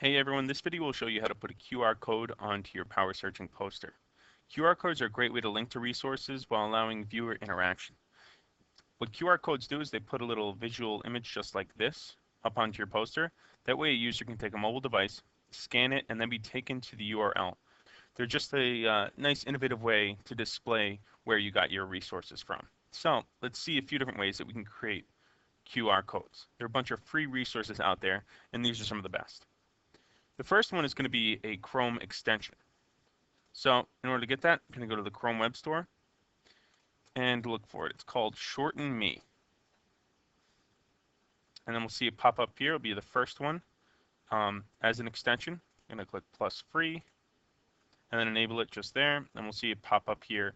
Hey everyone, this video will show you how to put a QR code onto your Power Searching poster. QR codes are a great way to link to resources while allowing viewer interaction. What QR codes do is they put a little visual image just like this up onto your poster. That way a user can take a mobile device, scan it, and then be taken to the URL. They're just a nice innovative way to display where you got your resources from. So let's see a few different ways that we can create QR codes. There are a bunch of free resources out there, and these are some of the best. The first one is going to be a Chrome extension. So in order to get that, I'm going to go to the Chrome Web Store and look for it. It's called Shorten Me. And then we'll see it pop up here. It'll be the first one as an extension. I'm going to click plus free and then enable it just there. And we'll see it pop up here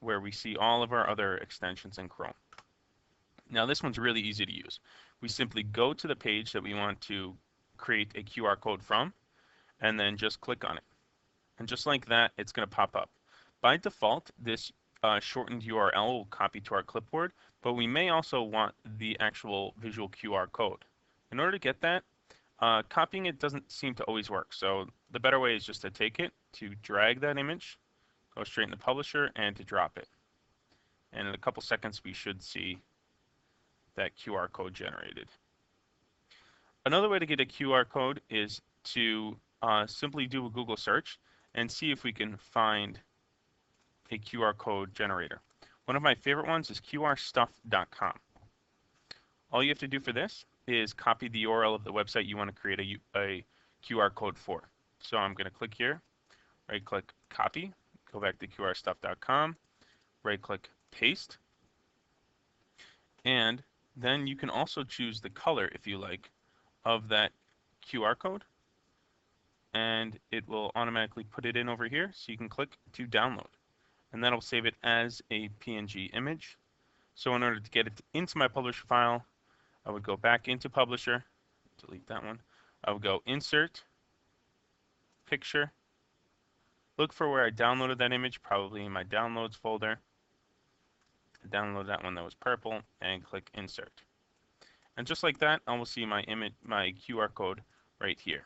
where we see all of our other extensions in Chrome. Now this one's really easy to use. We simply go to the page that we want to create a QR code from and then just click on it. And just like that, it's going to pop up. By default, this shortened URL will copy to our clipboard, but we may also want the actual visual QR code. In order to get that, copying it doesn't seem to always work. So the better way is just to take it, to drag that image, go straight in the publisher, and to drop it. And in a couple seconds, we should see that QR code generated. Another way to get a QR code is to simply do a Google search and see if we can find a QR code generator. One of my favorite ones is qrstuff.com. All you have to do for this is copy the URL of the website you want to create a QR code for. So I'm going to click here, right click copy, go back to qrstuff.com, right click paste, and then you can also choose the color if you like of that QR code, and it will automatically put it in over here, so you can click to download, and that'll save it as a PNG image. So in order to get it into my publisher file, I would go back into publisher, delete that one, I would go insert, picture, look for where I downloaded that image, probably in my downloads folder, download that one that was purple, and click insert. And just like that, I will see my image, my QR code right here.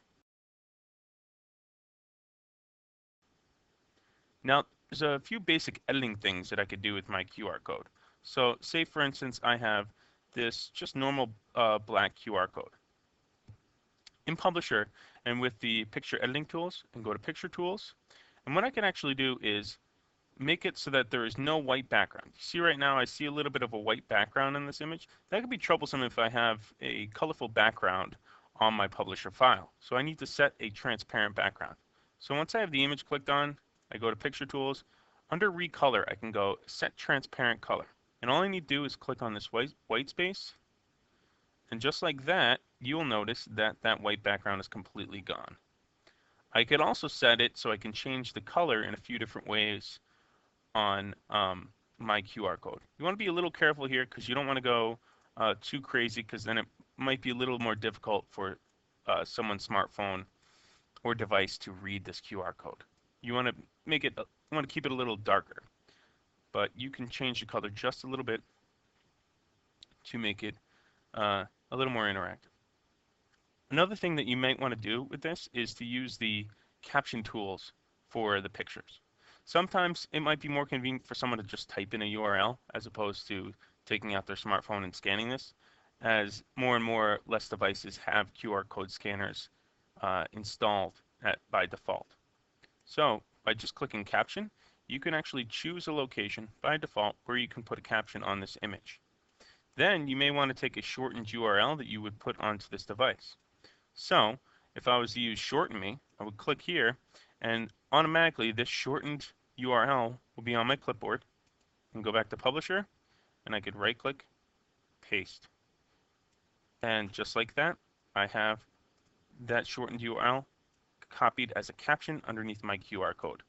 Now, there's a few basic editing things that I could do with my QR code. So say, for instance, I have this just normal black QR code. In Publisher and with the picture editing tools, and go to Picture Tools. And what I can actually do is make it so that there is no white background. You see right now I see a little bit of a white background in this image. That could be troublesome if I have a colorful background on my Publisher file. So I need to set a transparent background. So once I have the image clicked on, I go to Picture Tools. Under Recolor, I can go Set Transparent Color. And all I need to do is click on this white space. And just like that, you'll notice that that white background is completely gone. I could also set it so I can change the color in a few different ways on my QR code. You want to be a little careful here because you don't want to go too crazy, because then it might be a little more difficult for someone's smartphone or device to read this QR code. You want to make it, you want to keep it a little darker, but you can change the color just a little bit to make it a little more interactive. Another thing that you might want to do with this is to use the caption tools for the pictures. Sometimes it might be more convenient for someone to just type in a URL as opposed to taking out their smartphone and scanning this, as more and more less devices have QR code scanners installed by default. So by just clicking caption, you can actually choose a location by default where you can put a caption on this image. Then you may want to take a shortened URL that you would put onto this device. So if I was to use Shorten Me, I would click here, and automatically this shortened URL will be on my clipboard, and go back to Publisher, and I could right click, paste. And just like that, I have that shortened URL copied as a caption underneath my QR code.